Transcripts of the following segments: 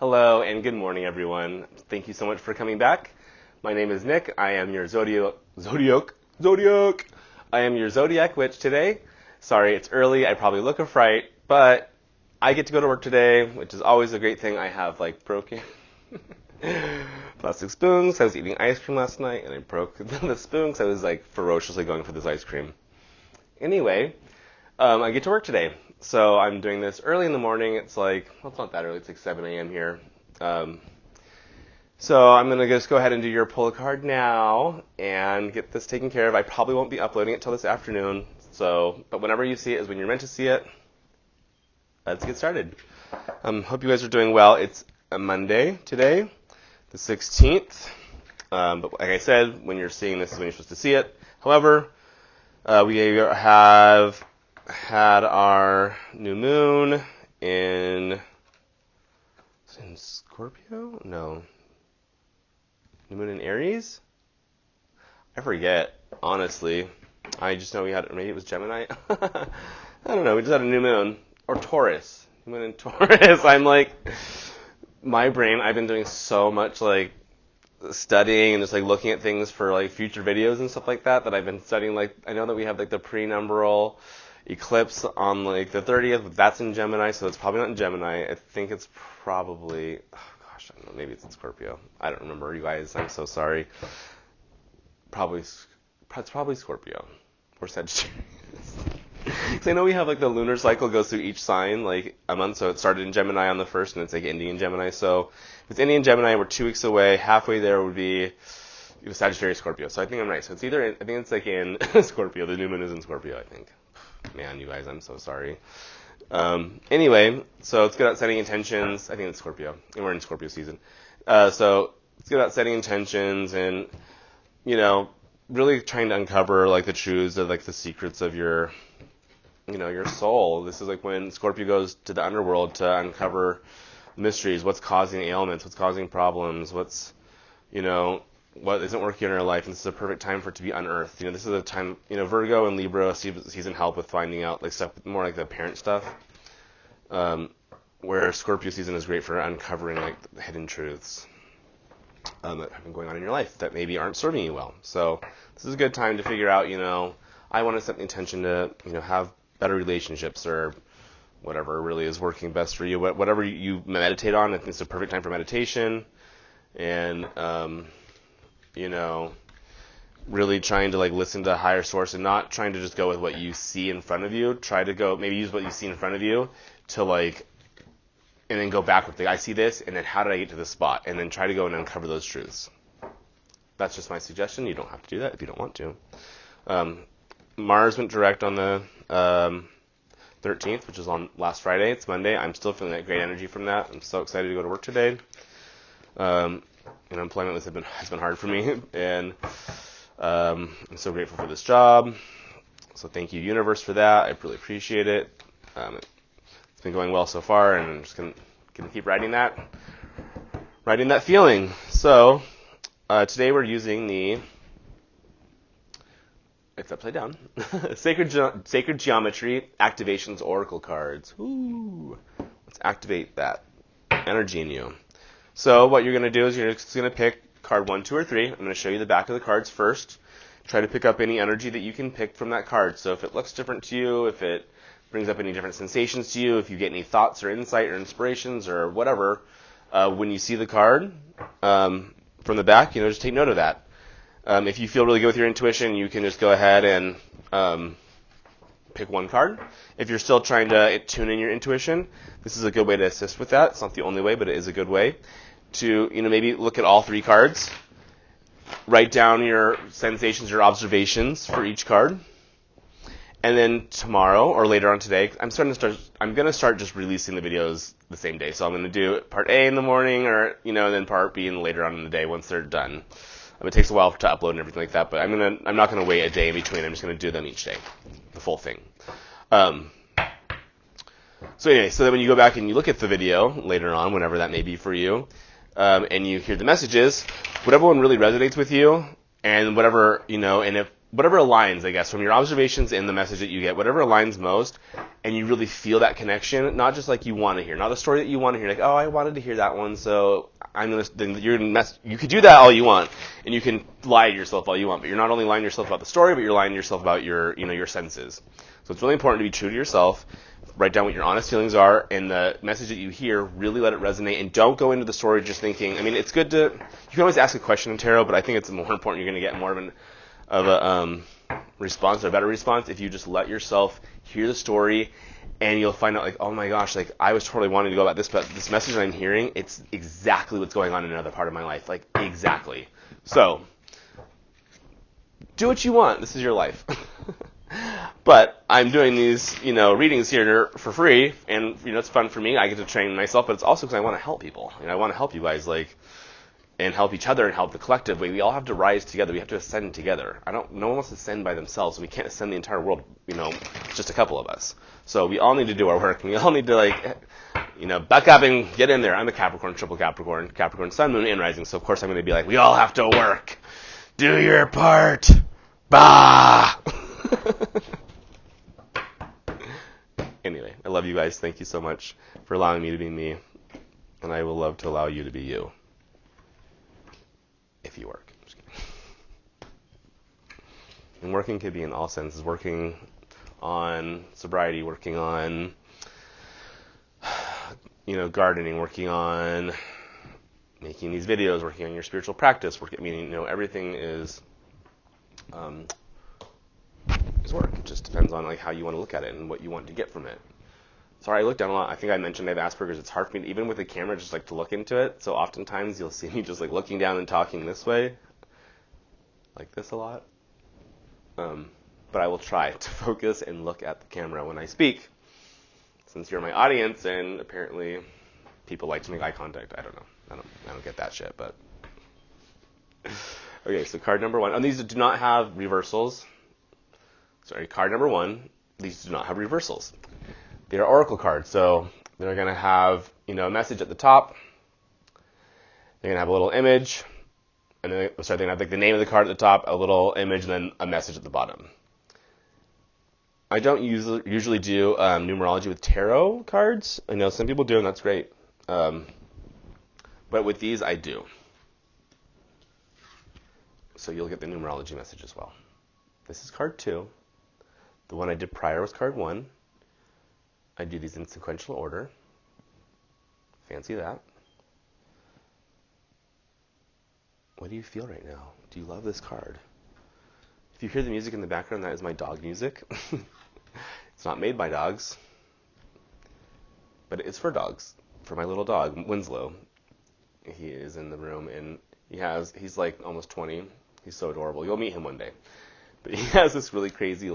Hello and good morning, everyone. Thank you so much for coming back. My name is Nick. I am your Zodiac. I am your Zodiac witch today. Sorry, it's early. I probably look a fright, but I get to go to work today, which is always a great thing. I have broken plastic spoons. I was eating ice cream last night and I broke the spoons. I was ferociously going for this ice cream. Anyway, I get to work today. So I'm doing this early in the morning. It's it's not that early. It's 7 a.m. here. So I'm going to just go ahead and do your pull a card now and get this taken care of. I probably won't be uploading it till this afternoon. But whenever you see it is when you're meant to see it. Let's get started. Hope you guys are doing well. It's a Monday today, the 16th. But like I said, when you're seeing this is when you're supposed to see it. However, we have had our new moon in Scorpio? No. New moon in Aries? I forget, honestly. I just know maybe it was Gemini. I don't know. We just had a new moon. Or Taurus. New moon in Taurus. My brain, I've been doing so much studying and just looking at things for future videos and stuff like that I've been studying. I know that we have the prenumbral eclipse on the 30th, but that's in Gemini, so it's probably not in Gemini. I think it's probably, I don't know, maybe it's in Scorpio. I don't remember, you guys. I'm so sorry. It's probably Scorpio or Sagittarius. Because I know we have the lunar cycle goes through each sign a month, so it started in Gemini on the 1st, and it's Indian Gemini. So if it's Indian Gemini, we're 2 weeks away. Halfway there would be Sagittarius Scorpio. So I think I'm right. So it's I think it's in Scorpio. The new moon is in Scorpio, I think. Man, you guys, I'm so sorry. Anyway, so it's good at setting intentions. I think it's Scorpio, and we're in Scorpio season. So it's good at setting intentions and, really trying to uncover the truths of the secrets of your soul. This is when Scorpio goes to the underworld to uncover mysteries. What's causing ailments? What's causing problems? What isn't working in our life, and this is a perfect time for it to be unearthed. This is a time, Virgo and Libra season help with finding out stuff more the parent stuff, where Scorpio season is great for uncovering the hidden truths that have been going on in your life that maybe aren't serving you well. So this is a good time to figure out, I want to set the intention to, have better relationships or whatever really is working best for you. Whatever you meditate on, I think it's a perfect time for meditation, and really trying to listen to a higher source and not trying to just go with what you see in front of you. Try to maybe use what you see in front of you to and then go back with I see this, and then how did I get to this spot? And then try to go and uncover those truths. That's just my suggestion. You don't have to do that if you don't want to. Mars went direct on the 13th, which is on last Friday. It's Monday. I'm still feeling that great energy from that. I'm so excited to go to work today. Employment has been hard for me, and I'm so grateful for this job. So thank you, universe, for that. I really appreciate it. It's been going well so far, and I'm just gonna keep riding that feeling. So today we're using it's upside down. Sacred Geometry Activations Oracle cards. Ooh, let's activate that energy in you. So what you're going to do is you're just going to pick card 1, 2, or 3. I'm going to show you the back of the cards first. Try to pick up any energy that you can pick from that card. So if it looks different to you, if it brings up any different sensations to you, if you get any thoughts or insight or inspirations or whatever, when you see the card from the back, just take note of that. If you feel really good with your intuition, you can just go ahead and pick one card. If you're still trying to tune in your intuition, this is a good way to assist with that. It's not the only way, but it is a good way to, maybe look at all 3 cards, write down your sensations or observations for each card, and then tomorrow or later on today, I'm going to start just releasing the videos the same day. So I'm going to do part A in the morning, or and then part B later on in the day once they're done. It takes a while to upload and everything like that, but I'm not going to wait a day in between. I'm just going to do them each day, the full thing. So anyway, so then when you go back and you look at the video later on, whenever that may be for you, and you hear the messages, whatever one really resonates with you, and whatever, and if whatever aligns, I guess, from your observations and the message that you get, whatever aligns most, and you really feel that connection, not just like you want to hear, not the story that you want to hear, like, oh, I wanted to hear that one, so you could do that all you want, and you can lie to yourself all you want, but you're not only lying to yourself about the story, but you're lying to yourself about your senses. So it's really important to be true to yourself, write down what your honest feelings are, and the message that you hear, really let it resonate, and don't go into the story just thinking, I mean, it's good to, you can always ask a question in tarot, but I think it's more important, you're going to get more of a response, or a better response, if you just let yourself hear the story, and you'll find out, like, oh my gosh, like, I was totally wanting to go about this, but this message that I'm hearing, it's exactly what's going on in another part of my life, like, exactly. So, do what you want, this is your life. But I'm doing these, readings here for free, and, it's fun for me, I get to train myself, but it's also because I want to help people, I want to help you guys, like, and help each other and help the collective. We all have to rise together. We have to ascend together. No one wants to ascend by themselves. We can't ascend the entire world, just a couple of us. So we all need to do our work. We all need to, buck up and get in there. I'm a Capricorn, triple Capricorn, Sun, Moon, and Rising. So, of course, I'm going to be like, we all have to work. Do your part. Bah! Anyway, I love you guys. Thank you so much for allowing me to be me. And I will love to allow you to be you. If you work. I'm just kidding. And working could be in all senses. Working on sobriety, working on, gardening, working on making these videos, working on your spiritual practice. Everything is work. It just depends on how you want to look at it and what you want to get from it. Sorry, I look down a lot. I think I mentioned I have Asperger's. It's hard for me, even with the camera, just to look into it. So oftentimes you'll see me just looking down and talking this way, like this a lot. But I will try to focus and look at the camera when I speak, since you're my audience, and apparently people like to make eye contact. I don't know. I don't get that shit, but okay. So card number 1. These do not have reversals. Sorry, card number 1. These do not have reversals. They are oracle cards, so they're going to have, a message at the top. They're going to have a little image, and then they're going to have the name of the card at the top, a little image, and then a message at the bottom. I don't usually do numerology with tarot cards. I know some people do, and that's great. But with these, I do. So you'll get the numerology message as well. This is card 2. The one I did prior was card 1. I do these in sequential order. Fancy that. What do you feel right now? Do you love this card? If you hear the music in the background, that is my dog music. It's not made by dogs, but it is for dogs. For my little dog, Winslow. He is in the room, and he's like almost 20. He's so adorable. You'll meet him one day. But he has this really crazy,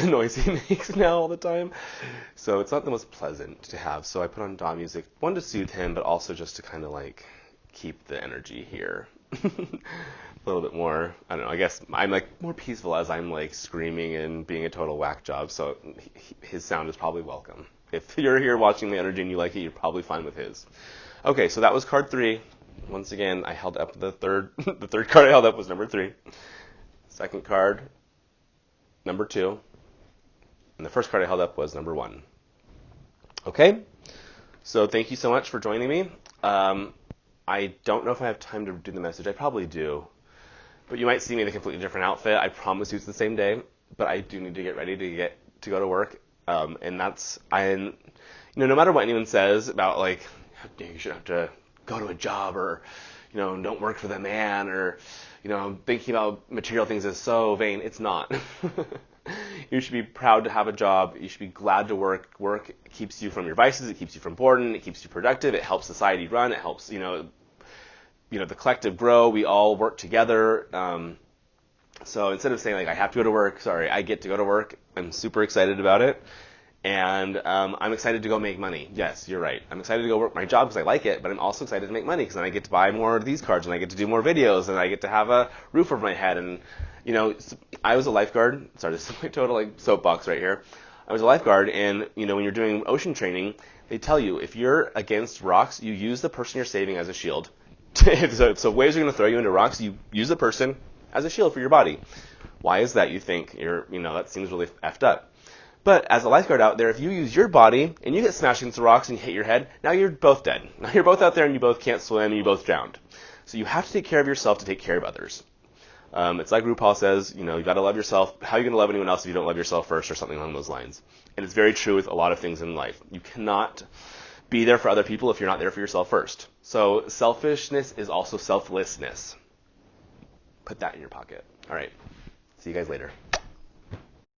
noise he makes now all the time. So it's not the most pleasant to have. So I put on dog music, one to soothe him, but also just to kind of keep the energy here. A little bit more, I don't know, I guess I'm more peaceful as I'm screaming and being a total whack job. So his sound is probably welcome. If you're here watching the energy and you like it, you're probably fine with his. Okay, so that was card 3. Once again, I held up the third card I held up was number 3. Second card, number 2. And the first card I held up was number 1. Okay? So thank you so much for joining me. I don't know if I have time to do the message. I probably do. But you might see me in a completely different outfit. I promise you it's the same day. But I do need to get ready to go to work. And that's, no matter what anyone says about, you should have to go to a job, or, don't work for the man, or, thinking about material things is so vain. It's not. You should be proud to have a job. You should be glad to work. Work keeps you from your vices. It keeps you from boredom. It keeps you productive. It helps society run. It helps, the collective grow. We all work together. So instead of saying, I have to go to work, sorry, I get to go to work. I'm super excited about it. And I'm excited to go make money. Yes, you're right. I'm excited to go work my job because I like it, but I'm also excited to make money because then I get to buy more of these cards, and I get to do more videos, and I get to have a roof over my head. And, I was a lifeguard. Sorry, this is my total soapbox right here. I was a lifeguard, and, when you're doing ocean training, they tell you if you're against rocks, you use the person you're saving as a shield. So waves are going to throw you into rocks, you use the person as a shield for your body. Why is that? You think that seems really effed up. But as a lifeguard out there, if you use your body and you get smashed against the rocks and you hit your head, now you're both dead. Now you're both out there and you both can't swim and you both drowned. So you have to take care of yourself to take care of others. It's like RuPaul says, you got to love yourself. How are you going to love anyone else if you don't love yourself first, or something along those lines? And it's very true with a lot of things in life. You cannot be there for other people if you're not there for yourself first. So selfishness is also selflessness. Put that in your pocket. All right. See you guys later.